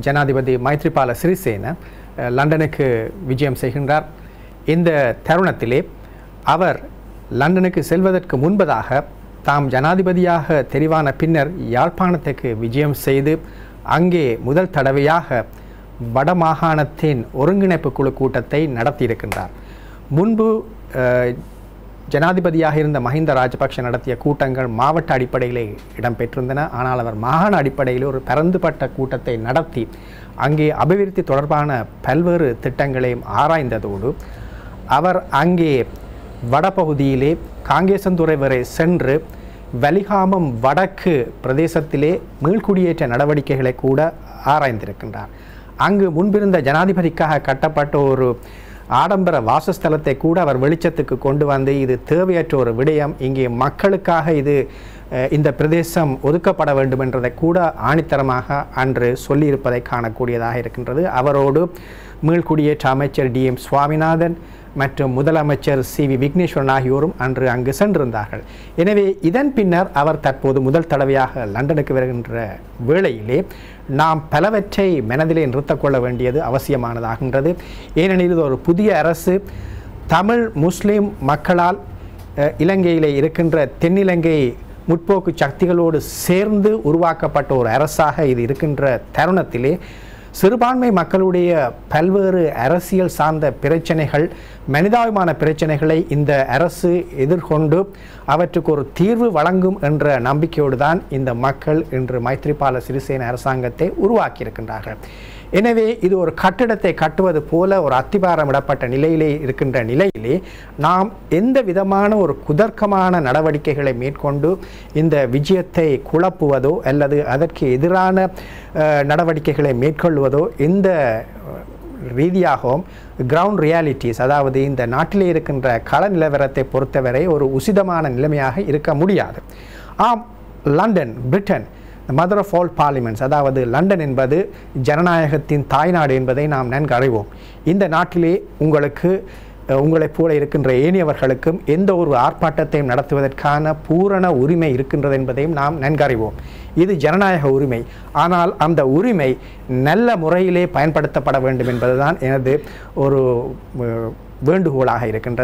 ஜனாதிபதி மைத்ரிபால சிறிசேன லண்டனுக்கு விஜயம் செய்கின்றார். இந்த தருணத்திலே அவர் லண்டனுக்கு செல்வதற்கு முன்பதாக தாம் ஜனாதிபதியாக தெரிவான பின்னர் யாழ்ப்பாணத்துக்கு விஜயம் செய்து அங்கே முதல் தடவையாக வடமாகாணத்தின் ஒருங்கிணைப்பு குழு கூட்டத்தை நடத்தியிருக்கின்றார். முன்பு ஜனாதிபதியாக இருந்த மஹிந்த ராஜபக்ஷ நடத்திய கூட்டங்கள் மாவட்ட அடிப்படையிலே இடம்பெற்றிருந்தன. ஆனால் அவர் மாகாண அடிப்படையில் ஒரு பரந்துபட்ட கூட்டத்தை நடத்தி அங்கே அபிவிருத்தி தொடர்பான பல்வேறு திட்டங்களையும் ஆராய்ந்ததோடு அவர் அங்கே வடபகுதியிலே காங்கேசந்துறை வரை சென்று வலிகாமம் வடக்கு பிரதேசத்திலே மீள்குடியேற்ற நடவடிக்கைகளை கூட ஆராய்ந்திருக்கின்றார். அங்கு முன்பிருந்த ஜனாதிபதிக்காக கட்டப்பட்ட ஒரு ஆடம்பர வாசஸ்தலத்தை கூட அவர் வெளிச்சத்துக்கு கொண்டு வந்து இது தேவையற்ற ஒரு விடயம், இங்கே மக்களுக்காக இந்த பிரதேசம் ஒதுக்கப்பட வேண்டும் என்றதை கூட ஆணித்தரமாக அன்று சொல்லியிருப்பதை காணக்கூடியதாக இருக்கின்றது. அவரோடு மீள்குடியேற்ற அமைச்சர் DM சுவாமிநாதன் மற்றும் முதலமைச்சர் CV விக்னேஸ்வரன் ஆகியோரும் அன்று அங்கு சென்றிருந்தார்கள். எனவே இதன் பின்னர் அவர் தற்போது முதல் தடவையாக லண்டனுக்கு வருகின்ற வேளையிலே நாம் பலவற்றை மனதிலே நிறுத்தக்கொள்ள வேண்டியது அவசியமானதாகின்றது. ஏனெனில் இது ஒரு புதிய அரசு, தமிழ் முஸ்லீம் மக்களால் இலங்கையிலே இருக்கின்ற தென்னிலங்கை முற்போக்கு சக்திகளோடு சேர்ந்து உருவாக்கப்பட்ட ஒரு அரசாக இது இருக்கின்ற தருணத்திலே சிறுபான்மை மக்களுடைய பல்வேறு அரசியல் சார்ந்த பிரச்சனைகள், மனிதாபிமான பிரச்சனைகளை இந்த அரசு எதிர்கொண்டு அவற்றுக்கு ஒரு தீர்வு வழங்கும் என்ற நம்பிக்கையோடு தான் இந்த மக்கள் இன்று மைத்ரிபால சிறிசேன அரசாங்கத்தை உருவாக்கியிருக்கின்றார்கள். எனவே இது ஒரு கட்டிடத்தை கட்டுவது போல ஒரு அத்திபாரமிடப்பட்ட நிலையிலே இருக்கின்ற நிலையிலே நாம் எந்த விதமான ஒரு குதர்க்கமான நடவடிக்கைகளை மேற்கொண்டு இந்த விஜயத்தை குழப்புவதோ அல்லது அதற்கு எதிரான நடவடிக்கைகளை மேற்கொள்வதோ எந்த ரீதியாகவும் கிரவுண்ட் ரியாலிட்டிஸ், அதாவது இந்த நாட்டிலே இருக்கின்ற கள நிலவரத்தை பொறுத்தவரை ஒரு உசிதமான நிலைமையாக இருக்க முடியாது. London, Britain, mother of all parliaments, அதாவது லண்டன் என்பது ஜனநாயகத்தின் தாய்நாடு என்பதை நாம் நன்கு அறிவோம். இந்த நாட்டிலே உங்களைப் போல இருக்கின்ற ஏனையவர்களுக்கும் எந்த ஒரு ஆர்ப்பாட்டத்தையும் நடத்துவதற்கான பூரண உரிமை இருக்கின்றது என்பதையும் நாம் நன்கு அறிவோம். இது ஜனநாயக உரிமை. ஆனால் அந்த உரிமை நல்ல முறையிலே பயன்படுத்தப்பட வேண்டும் என்பதுதான் எனது ஒரு வேண்டுகோளாக இருக்கின்றது.